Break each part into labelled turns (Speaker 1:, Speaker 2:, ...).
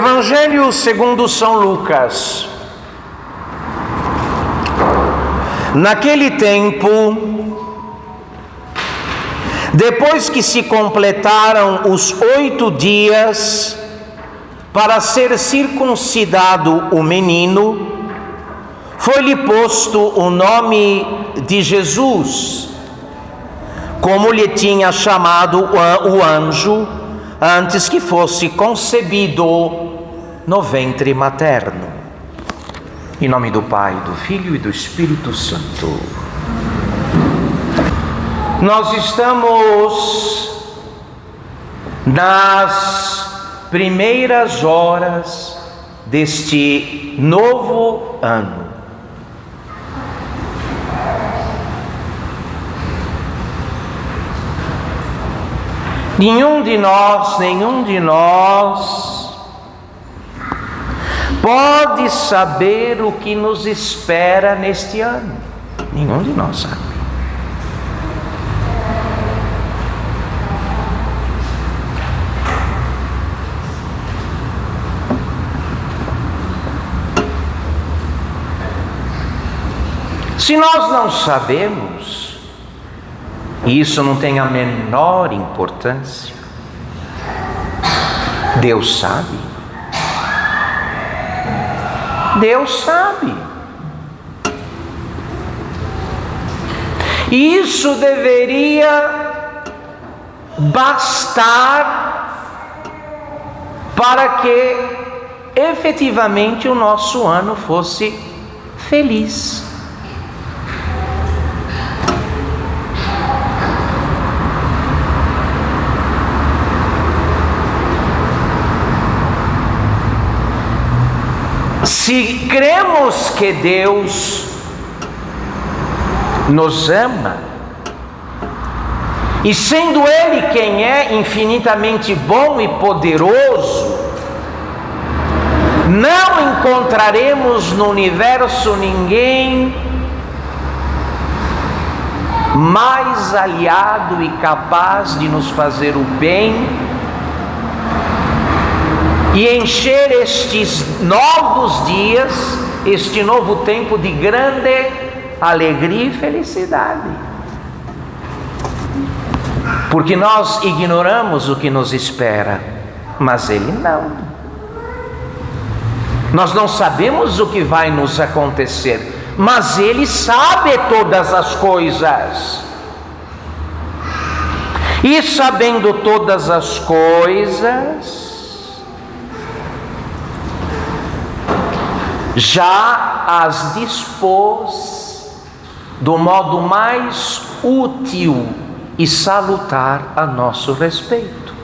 Speaker 1: Evangelho segundo São Lucas. Naquele tempo, depois que se completaram os 8 dias para ser circuncidado o menino, foi-lhe posto o nome de Jesus, como lhe tinha chamado o anjo antes que fosse concebido no ventre materno. Em nome do Pai, do Filho e do Espírito Santo. Nós estamos nas primeiras horas deste novo ano. Nenhum de nós pode saber o que nos espera neste ano. Nenhum de nós sabe. Se nós não sabemos, e isso não tem a menor importância, Deus sabe. Deus sabe. E isso deveria bastar para que efetivamente o nosso ano fosse feliz. Se cremos que Deus nos ama, e sendo Ele quem é infinitamente bom e poderoso, não encontraremos no universo ninguém mais aliado e capaz de nos fazer o bem e encher estes novos dias, este novo tempo de grande alegria e felicidade. Porque nós ignoramos o que nos espera, mas Ele não. Nós não sabemos o que vai nos acontecer, mas Ele sabe todas as coisas. E sabendo todas as coisas, já as dispôs do modo mais útil e salutar a nosso respeito.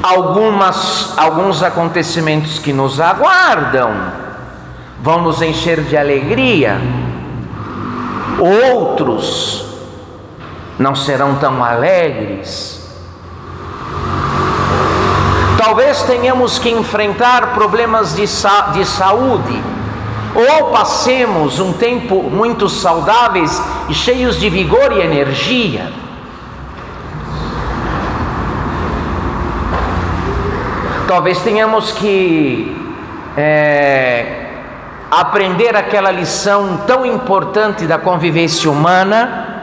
Speaker 1: Alguns acontecimentos que nos aguardam vão nos encher de alegria, outros não serão tão alegres. Talvez tenhamos que enfrentar problemas de saúde, ou passemos um tempo muito saudáveis e cheios de vigor e energia. Talvez tenhamos que aprender aquela lição tão importante da convivência humana,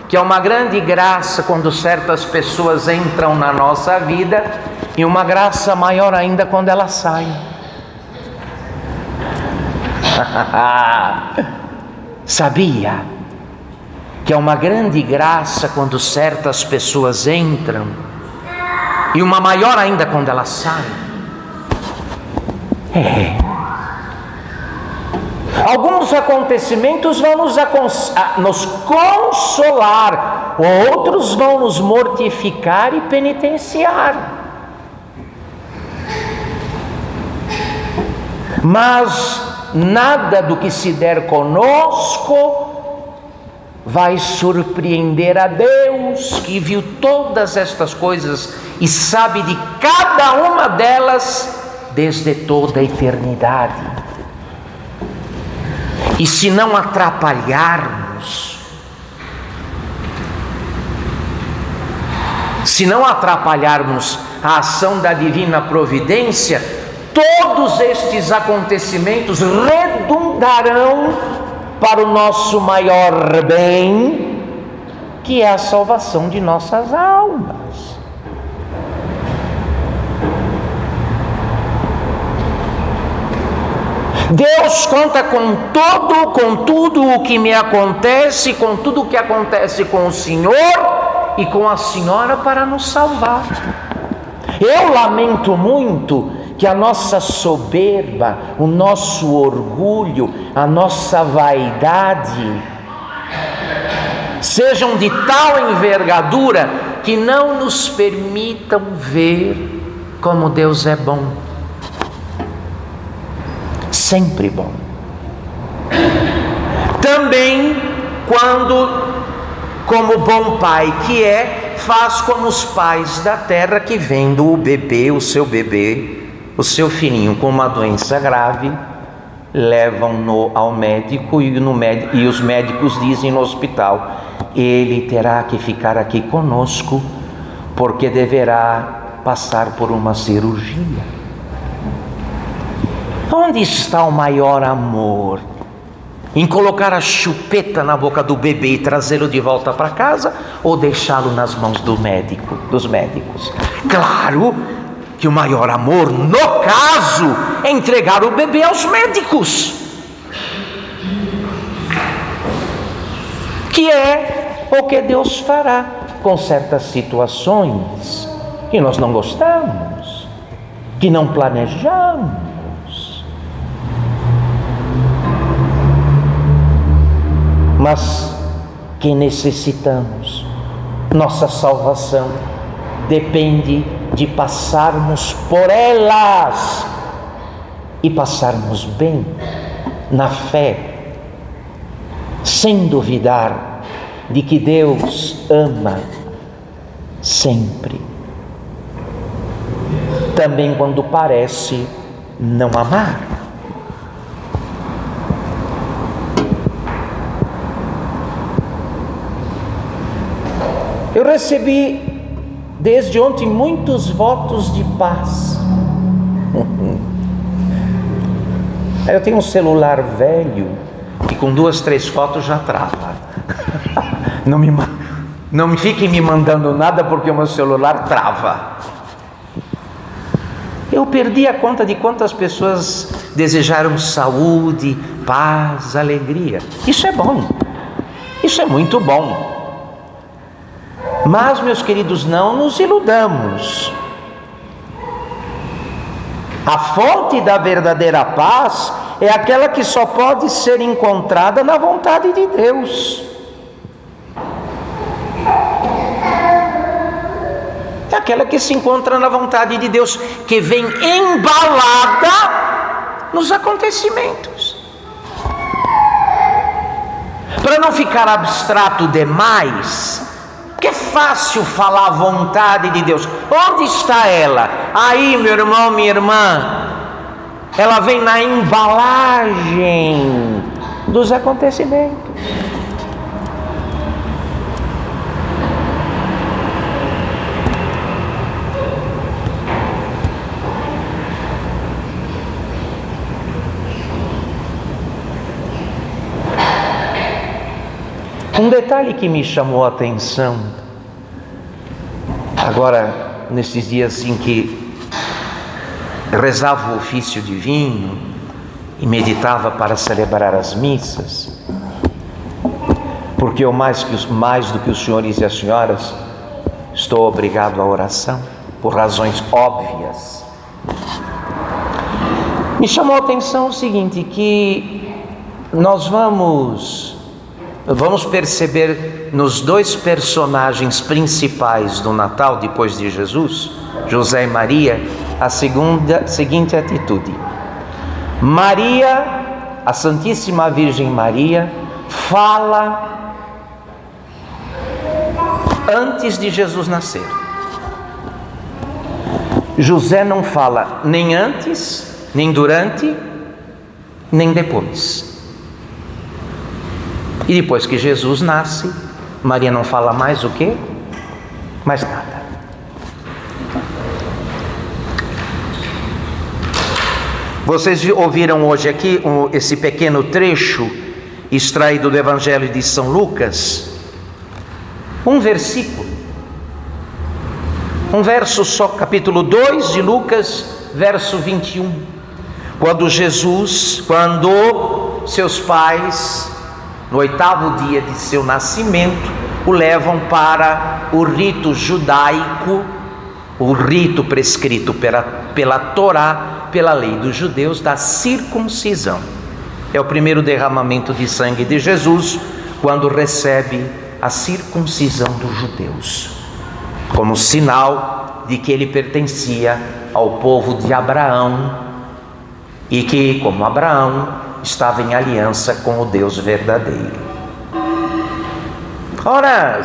Speaker 1: que é uma grande graça quando certas pessoas entram na nossa vida, e uma graça maior ainda quando elas saem. Sabia que é uma grande graça quando certas pessoas entram, e uma maior ainda quando elas saem? Alguns acontecimentos vão nos consolar, outros vão nos mortificar e penitenciar. Mas nada do que se der conosco vai surpreender a Deus, que viu todas estas coisas e sabe de cada uma delas desde toda a eternidade. E se não atrapalharmos, a ação da divina providência, todos estes acontecimentos redundarão para o nosso maior bem, que é a salvação de nossas almas. Deus conta com tudo o que me acontece, com tudo o que acontece com o Senhor e com a Senhora para nos salvar. Eu lamento muito que a nossa soberba, o nosso orgulho, a nossa vaidade sejam de tal envergadura que não nos permitam ver como Deus é bom. Sempre bom. Também quando, como bom pai que é, faz como os pais da terra que vendo o bebê, o seu filhinho com uma doença grave, levam-no ao médico e os médicos dizem no hospital: ele terá que ficar aqui conosco porque deverá passar por uma cirurgia. Onde está o maior amor? Em colocar a chupeta na boca do bebê e trazê-lo de volta para casa, ou deixá-lo nas mãos dos médicos? Claro que o maior amor, no caso, é entregar o bebê aos médicos, que é o que Deus fará com certas situações que nós não gostamos, que não planejamos, mas que necessitamos. Nossa salvação depende de passarmos por elas e passarmos bem, na fé, sem duvidar de que Deus ama sempre, também quando parece não amar. Eu recebi desde ontem muitos votos de paz. Eu tenho um celular velho que com 2, 3 fotos já trava. Não me fiquem me mandando nada porque o meu celular trava. Eu perdi a conta de quantas pessoas desejaram saúde, paz, alegria. Isso é bom. Isso é muito bom. Mas, meus queridos, não nos iludamos. A fonte da verdadeira paz é aquela que só pode ser encontrada na vontade de Deus. É aquela que se encontra na vontade de Deus, que vem embalada nos acontecimentos. Para não ficar abstrato demais, porque é fácil falar a vontade de Deus. Onde está ela? Aí, meu irmão, minha irmã, ela vem na embalagem dos acontecimentos. Um detalhe que me chamou a atenção, agora nesses dias em que rezava o ofício divino e meditava para celebrar as missas, porque eu mais do que os senhores e as senhoras estou obrigado à oração, por razões óbvias. Me chamou a atenção o seguinte, que nós vamos perceber nos 2 personagens principais do Natal, depois de Jesus, José e Maria, a seguinte atitude. Maria, a Santíssima Virgem Maria, fala antes de Jesus nascer. José não fala nem antes, nem durante, nem depois. E depois que Jesus nasce, Maria não fala mais o quê? Mais nada. Vocês ouviram hoje aqui esse pequeno trecho extraído do Evangelho de São Lucas? Um versículo, um verso só, capítulo 2 de Lucas, verso 21. Quando seus pais, no 8º dia de seu nascimento, o levam para o rito judaico, o rito prescrito pela Torá, pela lei dos judeus, da circuncisão. É o primeiro derramamento de sangue de Jesus, quando recebe a circuncisão dos judeus, como sinal de que ele pertencia ao povo de Abraão e que, como Abraão, estava em aliança com o Deus verdadeiro. Ora,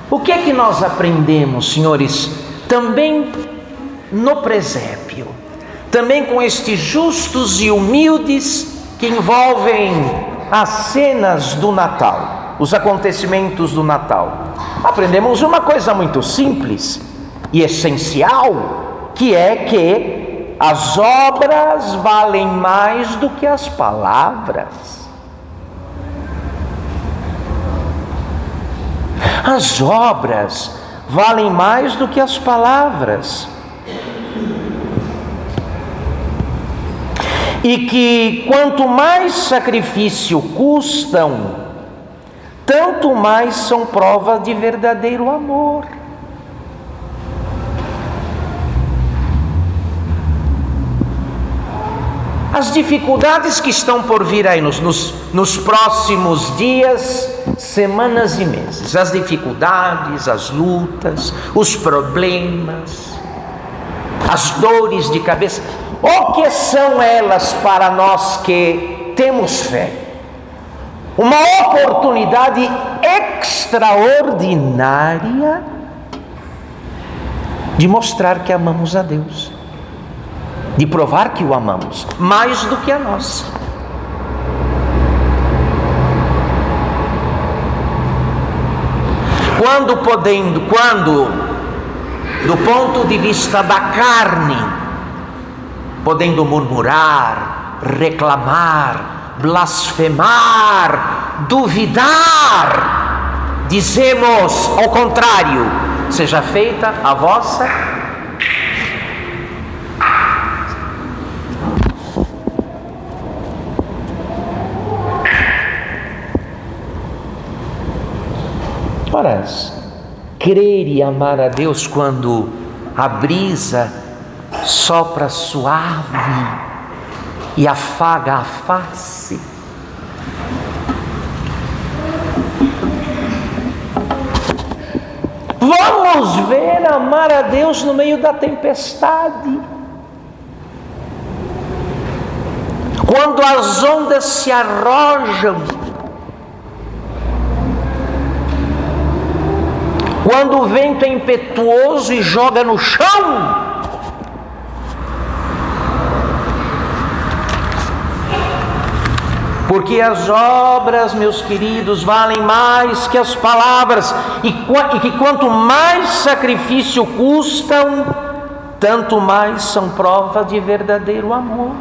Speaker 1: o que é que nós aprendemos, senhores, também no presépio, também com estes justos e humildes que envolvem as cenas do Natal, os acontecimentos do Natal? Aprendemos uma coisa muito simples e essencial, que é que as obras valem mais do que as palavras. As obras valem mais do que as palavras. E que quanto mais sacrifício custam, tanto mais são prova de verdadeiro amor. As dificuldades que estão por vir aí nos próximos dias, semanas e meses, as dificuldades, as lutas, os problemas, as dores de cabeça, o que são elas para nós que temos fé? Uma oportunidade extraordinária de mostrar que amamos a Deus, de provar que o amamos mais do que a nós. Quando do ponto de vista da carne, podendo murmurar, reclamar, blasfemar, duvidar, dizemos ao contrário: seja feita a vossa Ora, crer e amar a Deus quando a brisa sopra suave e afaga a face. Vamos ver amar a Deus no meio da tempestade. Quando as ondas se arrojam, quando o vento é impetuoso e joga no chão, porque as obras, meus queridos, valem mais que as palavras, e que quanto mais sacrifício custam, tanto mais são prova de verdadeiro amor.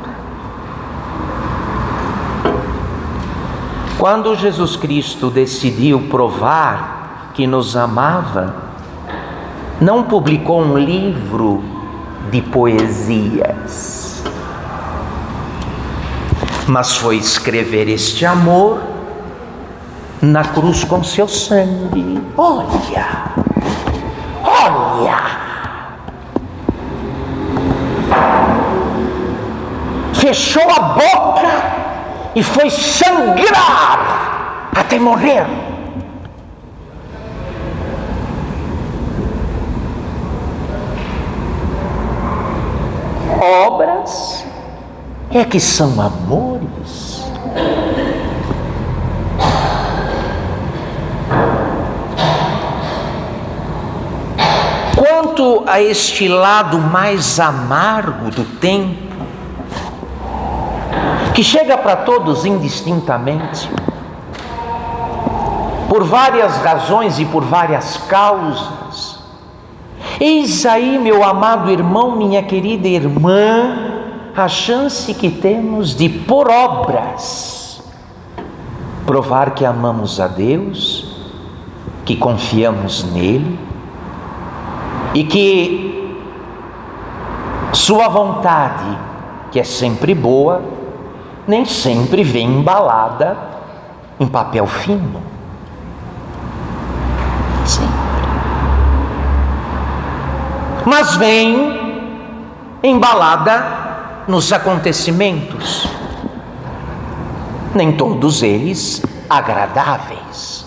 Speaker 1: Quando Jesus Cristo decidiu provar que nos amava, não publicou um livro de poesias, mas foi escrever este amor na cruz com seu sangue. Olha, fechou a boca e foi sangrar até morrer. Obras é que são amores. Quanto a este lado mais amargo do tempo, que chega para todos indistintamente, por várias razões e por várias causas, eis aí, meu amado irmão, minha querida irmã, a chance que temos de, por obras, provar que amamos a Deus, que confiamos nele e que sua vontade, que é sempre boa, nem sempre vem embalada em papel fino. Sempre. Mas vem embalada nos acontecimentos, nem todos eles agradáveis.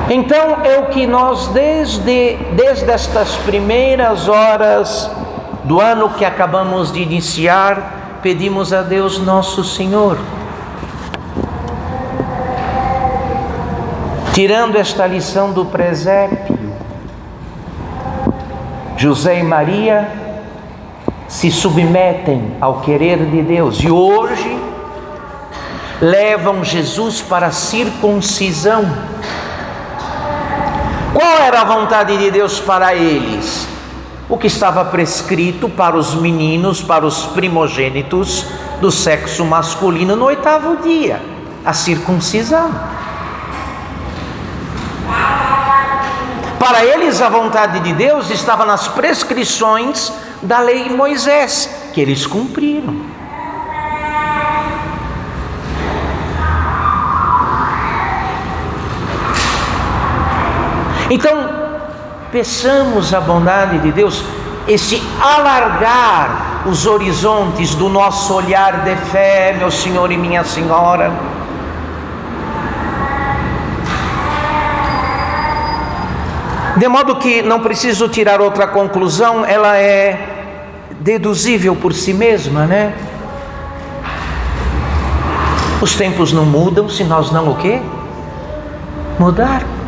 Speaker 1: Então é o que nós desde estas primeiras horas do ano que acabamos de iniciar, pedimos a Deus nosso Senhor. Tirando esta lição do presépio, José e Maria se submetem ao querer de Deus e hoje levam Jesus para a circuncisão. Qual era a vontade de Deus para eles? O que estava prescrito para os meninos, para os primogênitos do sexo masculino no 8º dia, a circuncisão. Para eles a vontade de Deus estava nas prescrições da lei de Moisés, que eles cumpriram. Então, peçamos a bondade de Deus, esse alargar os horizontes do nosso olhar de fé, meu Senhor e minha Senhora. De modo que não preciso tirar outra conclusão, ela é deduzível por si mesma, né? Os tempos não mudam se nós não o quê? Mudarmos.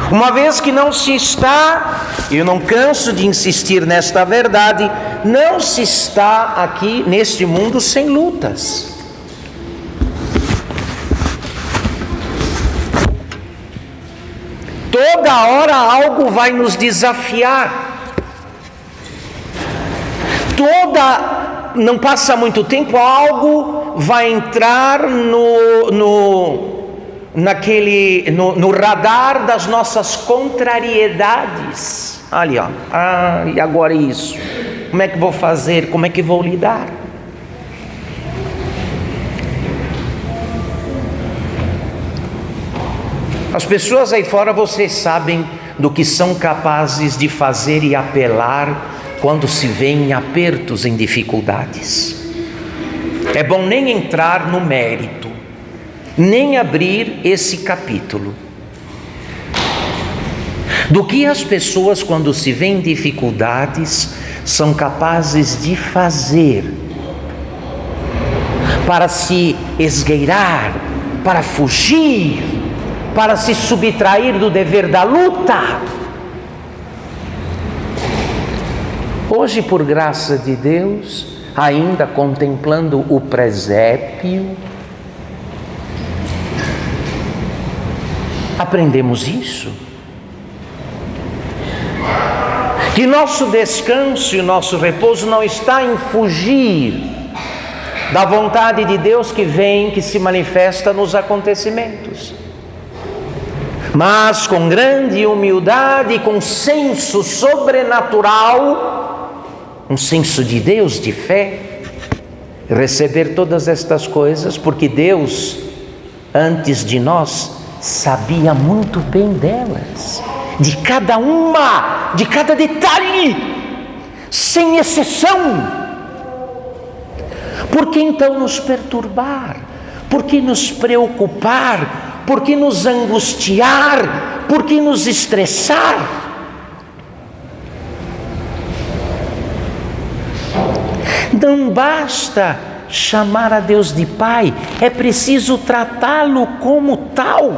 Speaker 1: Uma vez que não se está, eu não canso de insistir nesta verdade, não se está aqui neste mundo sem lutas. Toda hora algo vai nos desafiar. Não passa muito tempo, algo vai entrar no radar das nossas contrariedades. Ali, ó. E agora isso? Como é que vou fazer? Como é que vou lidar? As pessoas aí fora, vocês sabem do que são capazes de fazer e apelar quando se vê em apertos, em dificuldades. É bom nem entrar no mérito, nem abrir esse capítulo. Do que as pessoas, quando se vê em dificuldades, são capazes de fazer para se esgueirar, para fugir, para se subtrair do dever da luta. Hoje, por graça de Deus, ainda contemplando o presépio, aprendemos isso. Que nosso descanso e nosso repouso não está em fugir da vontade de Deus que vem, que se manifesta nos acontecimentos, mas com grande humildade e com senso sobrenatural, um senso de Deus, de fé, receber todas estas coisas, porque Deus, antes de nós, sabia muito bem delas, de cada uma, de cada detalhe, sem exceção. Por que então nos perturbar? Por que nos preocupar? Por que nos angustiar? Por que nos estressar? Não basta chamar a Deus de Pai, é preciso tratá-lo como tal.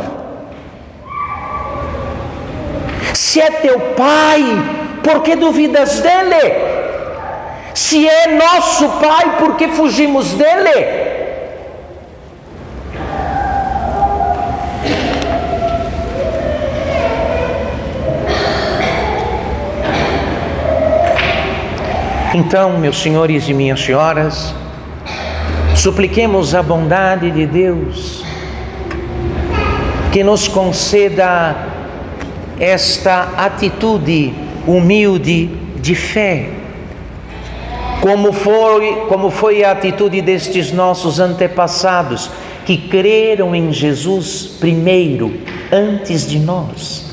Speaker 1: Se é teu Pai, por que duvidas dele? Se é nosso Pai, por que fugimos dele? Então, meus senhores e minhas senhoras, supliquemos a bondade de Deus que nos conceda esta atitude humilde de fé, como foi a atitude destes nossos antepassados, que creram em Jesus primeiro, antes de nós.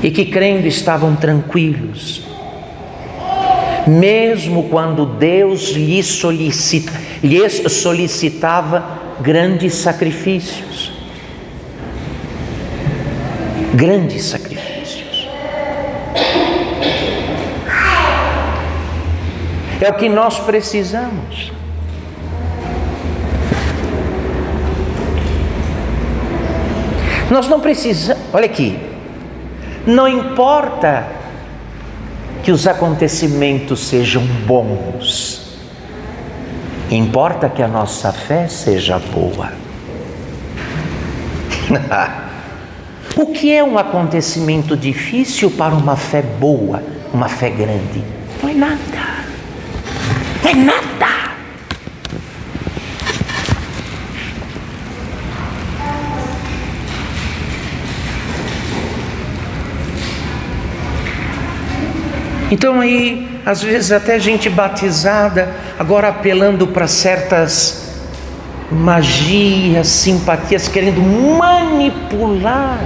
Speaker 1: E que crendo estavam tranquilos, mesmo quando Deus lhes solicitava grandes sacrifícios. Grandes sacrifícios. É o que nós precisamos. Nós não precisamos, olha aqui, não importa que os acontecimentos sejam bons, importa que a nossa fé seja boa. O que é um acontecimento difícil para uma fé boa, uma fé grande? Não é nada. É nada. Então aí, às vezes até gente batizada, agora apelando para certas magias, simpatias, querendo manipular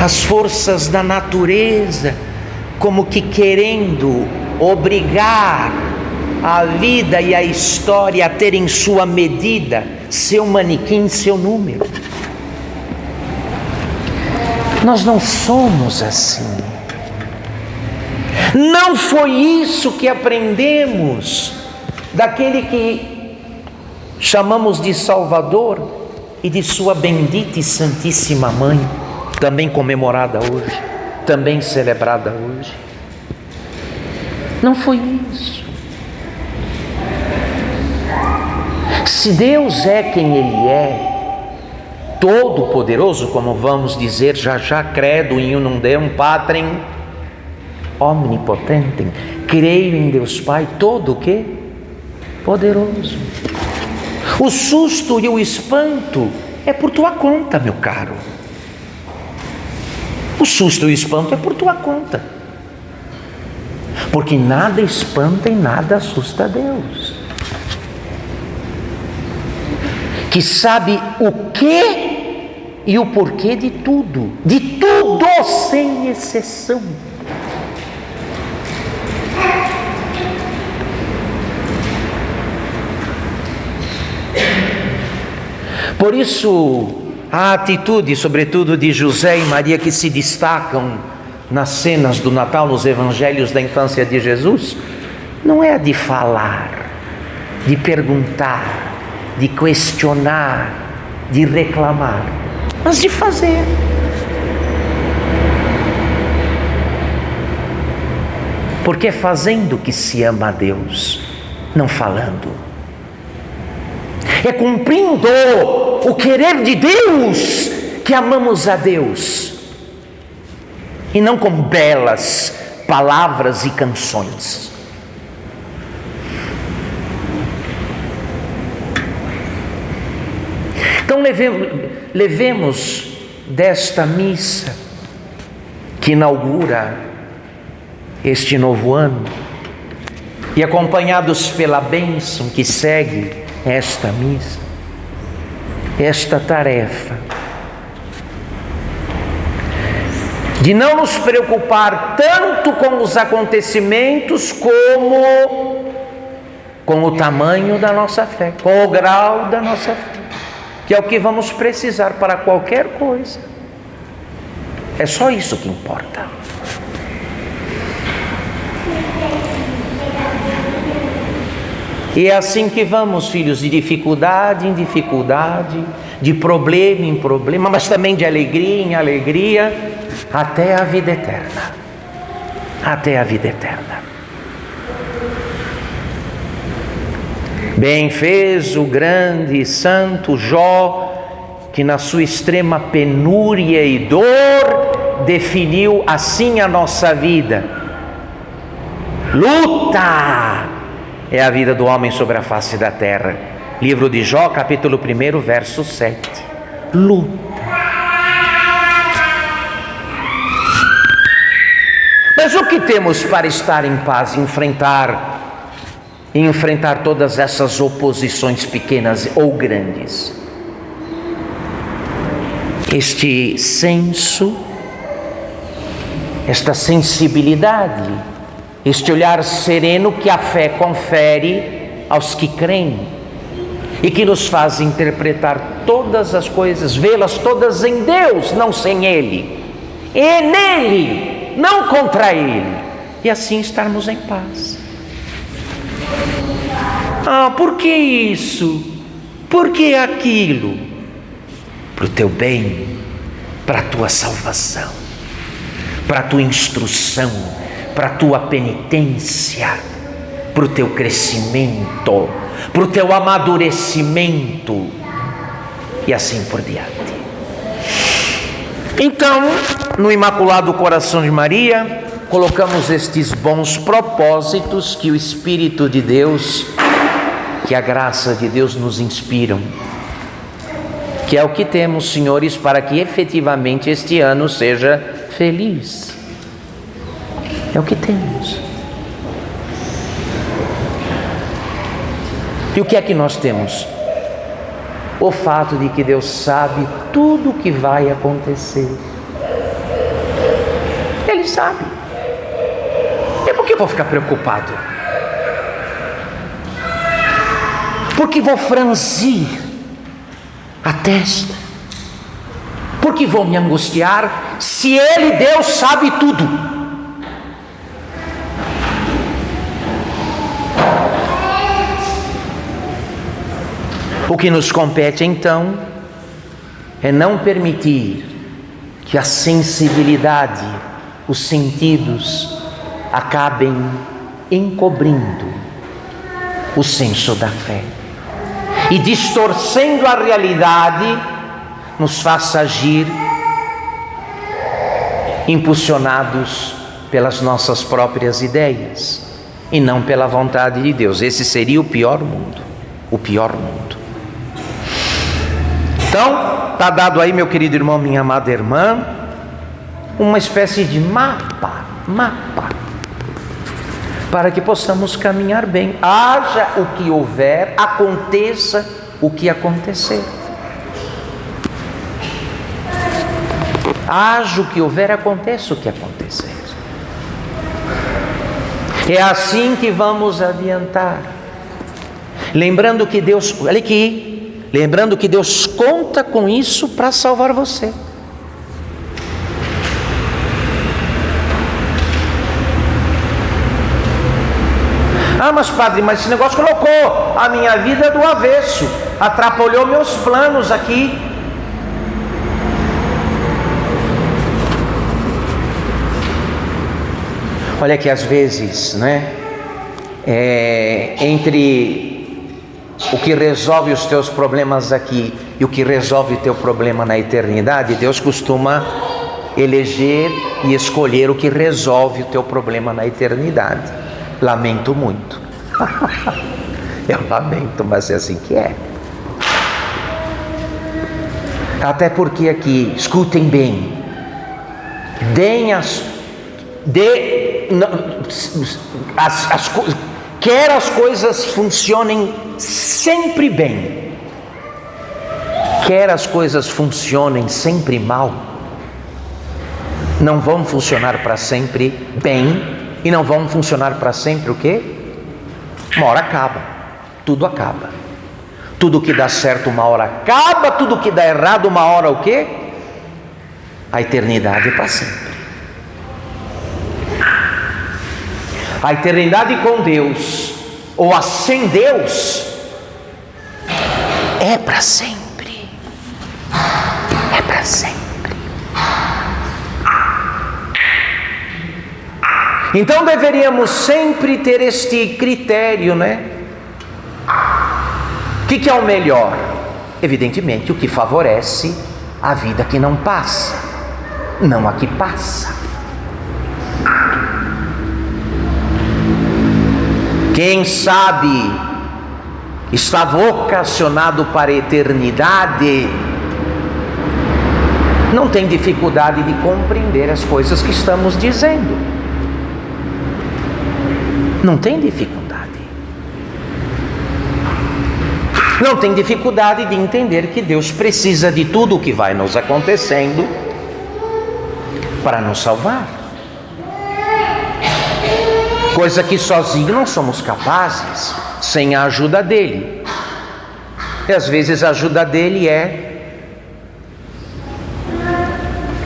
Speaker 1: as forças da natureza, como que querendo obrigar a vida e a história a terem sua medida, seu manequim, seu número. Nós não somos assim. Não foi isso que aprendemos daquele que chamamos de Salvador e de sua bendita e santíssima Mãe, também comemorada hoje, também celebrada hoje. Não foi isso. Se Deus é quem Ele é, todo-poderoso, como vamos dizer já, credo in unum Deum Patrem omnipotentem, creio em Deus Pai, todo o quê? Poderoso. O susto e o espanto é por tua conta, meu caro. O susto e o espanto é por tua conta. Porque nada espanta e nada assusta a Deus, que sabe o que e o porquê de tudo sem exceção. Por isso, a atitude, sobretudo de José e Maria, que se destacam nas cenas do Natal, nos evangelhos da infância de Jesus, não é a de falar, de perguntar, de questionar, de reclamar, mas de fazer. Porque é fazendo que se ama a Deus, não falando. É cumprindo o querer de Deus que amamos a Deus, e não com belas palavras e canções. Então levemos desta missa que inaugura este novo ano, e acompanhados pela bênção que segue esta missa, esta tarefa de não nos preocupar tanto com os acontecimentos como com o tamanho da nossa fé, com o grau da nossa fé, que é o que vamos precisar para qualquer coisa. É só isso que importa. E é assim que vamos, filhos, de dificuldade em dificuldade, de problema em problema, mas também de alegria em alegria, até a vida eterna. Até a vida eterna. Bem fez o grande santo Jó que na sua extrema penúria e dor definiu assim a nossa vida. Luta é a vida do homem sobre a face da terra. Livro de Jó, capítulo 1, verso 7. Luta. Mas o que temos para estar em paz, enfrentar todas essas oposições pequenas ou grandes? Este senso, esta sensibilidade, este olhar sereno que a fé confere aos que creem e que nos faz interpretar todas as coisas, vê-las todas em Deus, não sem Ele, e nele, não contra Ele, e assim estarmos em paz. Por que isso? Por que aquilo? Para o teu bem, para a tua salvação, para a tua instrução, para a tua penitência, para o teu crescimento, para o teu amadurecimento e assim por diante. Então, no Imaculado Coração de Maria, colocamos estes bons propósitos que o Espírito de Deus, que a graça de Deus nos inspiram, que é o que temos, senhores, para que efetivamente este ano seja feliz. É o que temos. E o que é que nós temos? O fato de que Deus sabe tudo o que vai acontecer. Ele sabe. E por que vou ficar preocupado? Porque vou franzir a testa? Porque vou me angustiar se Ele, Deus, sabe tudo? O que nos compete então é não permitir que a sensibilidade, os sentidos acabem encobrindo o senso da fé e distorcendo a realidade, nos faça agir impulsionados pelas nossas próprias ideias e não pela vontade de Deus. Esse seria o pior mundo, o pior mundo. Então, está dado aí, meu querido irmão, minha amada irmã, uma espécie de mapa, para que possamos caminhar bem. Haja o que houver, aconteça o que acontecer. Haja o que houver, aconteça o que acontecer. É assim que vamos adiantar. Lembrando que Deus, olha aqui, lembrando que Deus conta com isso para salvar você. Mas padre, mas esse negócio colocou a minha vida do avesso, atrapalhou meus planos aqui. Olha que às vezes, entre o que resolve os teus problemas aqui e o que resolve o teu problema na eternidade, Deus costuma eleger e escolher o que resolve o teu problema na eternidade. Lamento muito. Eu lamento, mas é assim que é. Até porque aqui, escutem bem, quer as coisas funcionem sempre bem, quer as coisas funcionem sempre mal, não vão funcionar para sempre bem e não vão funcionar para sempre o quê? Uma hora acaba, tudo acaba. Tudo que dá certo uma hora acaba, tudo que dá errado uma hora o quê? A eternidade é para sempre. A eternidade com Deus, ou a sem Deus, é para sempre. É para sempre. Então deveríamos sempre ter este critério, O que é o melhor? evidentemente, o que favorece a vida que não passa, não a que passa. Quem sabe está vocacionado para a eternidade, não tem dificuldade de compreender as coisas que estamos dizendo. Não tem dificuldade. Não tem dificuldade de entender que Deus precisa de tudo o que vai nos acontecendo para nos salvar. Coisa que sozinho não somos capazes, sem a ajuda dele. E às vezes a ajuda dele é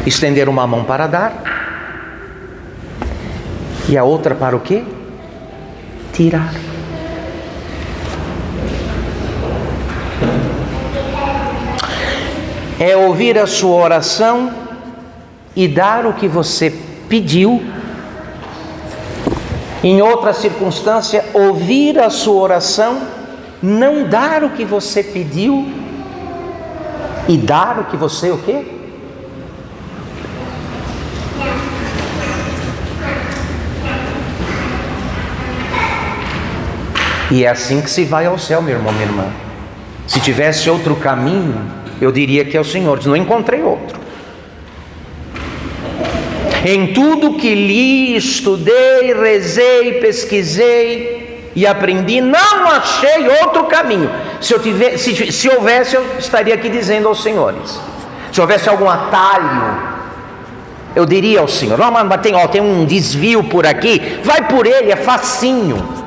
Speaker 1: estender uma mão para dar e a outra para o quê? Tirar. É ouvir a sua oração e dar o que você pediu. Em outra circunstância, ouvir a sua oração, não dar o que você pediu e dar o que você o quê? E é assim que se vai ao céu, meu irmão, minha irmã. Se tivesse outro caminho, eu diria que é o Senhor. Não encontrei outro. Em tudo que li, estudei, rezei, pesquisei e aprendi, não achei outro caminho. Se houvesse, eu estaria aqui dizendo aos senhores. Se houvesse algum atalho, eu diria ao Senhor: não, mas tem um desvio por aqui, vai por ele, é facinho.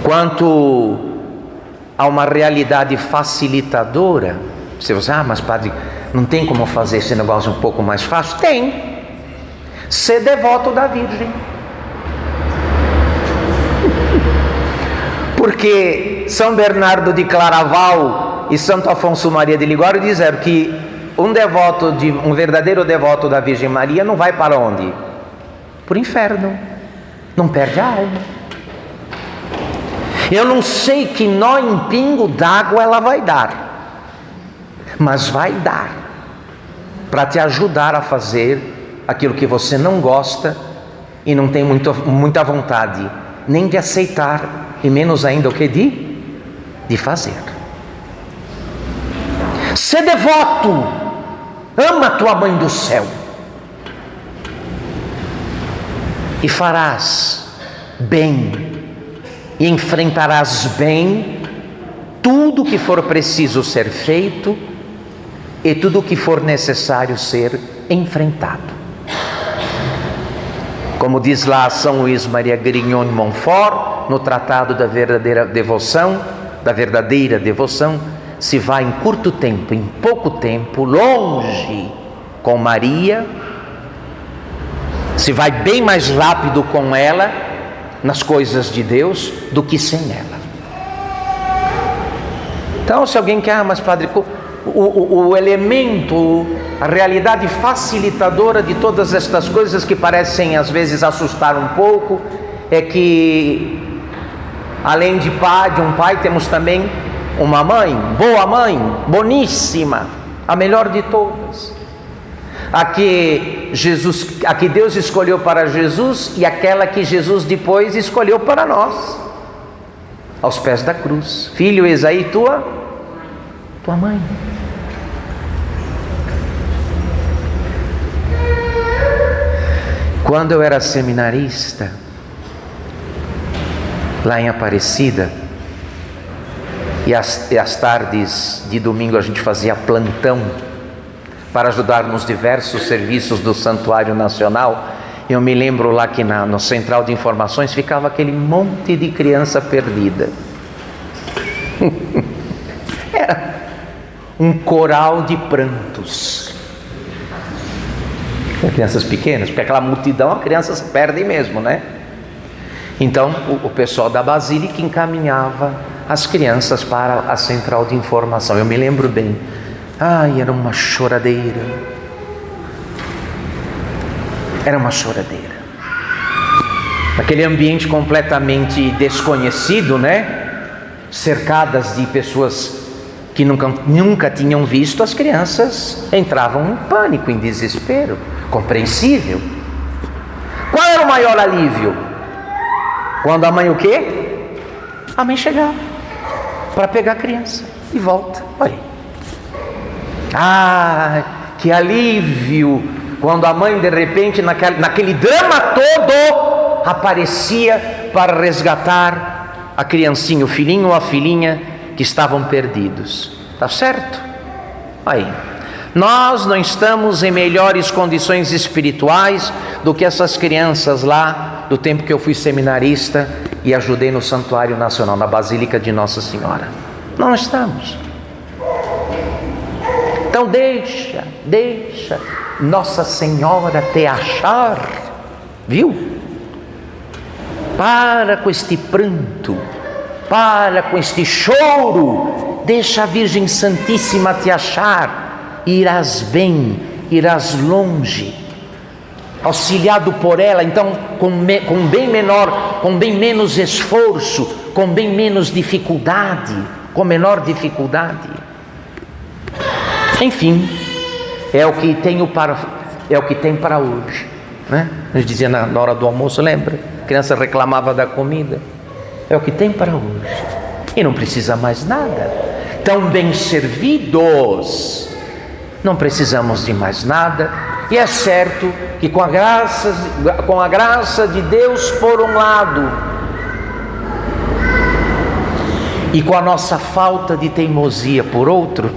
Speaker 1: Quanto a uma realidade facilitadora, você vai dizer: mas padre, não tem como fazer esse negócio um pouco mais fácil? Tem. Ser devoto da Virgem. Porque São Bernardo de Claraval e Santo Afonso Maria de Ligório disseram que um verdadeiro devoto da Virgem Maria não vai para onde? Para o inferno. Não perde a alma. Eu não sei que nó em pingo d'água ela vai dar, mas vai dar, para te ajudar a fazer aquilo que você não gosta e não tem muita vontade, nem de aceitar, e menos ainda o que de fazer. Ser devoto, ama a tua mãe do céu, e farás bem, e enfrentarás bem tudo que for preciso ser feito e tudo que for necessário ser enfrentado. Como diz lá São Luís Maria Grignon de Montfort, no Tratado da Verdadeira Devoção, se vai em curto tempo, em pouco tempo, longe com Maria, se vai bem mais rápido com ela nas coisas de Deus do que sem ela. Então, se alguém quer, mas padre, o elemento, a realidade facilitadora de todas estas coisas que parecem às vezes assustar um pouco, é que além de um pai, temos também uma mãe, boa mãe, boníssima, a melhor de todas. A que Deus escolheu para Jesus e aquela que Jesus depois escolheu para nós, aos pés da cruz. Filho, eis aí tua mãe. Quando eu era seminarista, lá em Aparecida, e às tardes de domingo a gente fazia plantão para ajudar nos diversos serviços do Santuário Nacional. Eu me lembro lá que no Central de Informações ficava aquele monte de criança perdida. Era um coral de prantos. Crianças pequenas, porque aquela multidão, as crianças perdem mesmo, né? Então o pessoal da Basílica encaminhava as crianças para a Central de Informação. Eu me lembro bem. Ai, era uma choradeira. Era uma choradeira. Aquele ambiente completamente desconhecido, né? Cercadas de pessoas que nunca tinham visto, as crianças entravam em pânico, em desespero, compreensível. Qual era o maior alívio? Quando a mãe o quê? A mãe chegava para pegar a criança e volta. Olha, que alívio quando a mãe de repente naquele drama todo aparecia para resgatar a criancinha, o filhinho ou a filhinha que estavam perdidos. Tá certo? Aí, nós não estamos em melhores condições espirituais do que essas crianças lá do tempo que eu fui seminarista e ajudei no Santuário Nacional, na Basílica de Nossa Senhora. Não estamos. Então deixa Nossa Senhora te achar, viu? Para com este pranto, para com este choro, deixa a Virgem Santíssima te achar, irás bem, irás longe, auxiliado por ela, então com bem menos esforço, com bem menos dificuldade, com menor dificuldade. Enfim, é o que tem para hoje, né? A gente dizia na hora do almoço, lembra? A criança reclamava da comida. É o que tem para hoje. E não precisa mais nada. Tão bem servidos, não precisamos de mais nada. E é certo que com a graça de Deus por um lado, e com a nossa falta de teimosia por outro,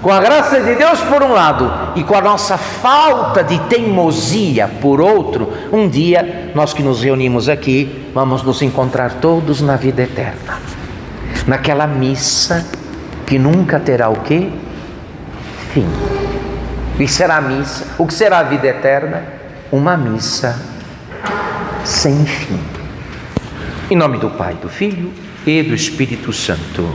Speaker 1: com a graça de Deus por um lado e com a nossa falta de teimosia por outro, um dia nós que nos reunimos aqui vamos nos encontrar todos na vida eterna, naquela missa que nunca terá o quê? Fim. O que será a missa? O que será a vida eterna? Uma missa sem fim. Em nome do Pai, do Filho e do Espírito Santo.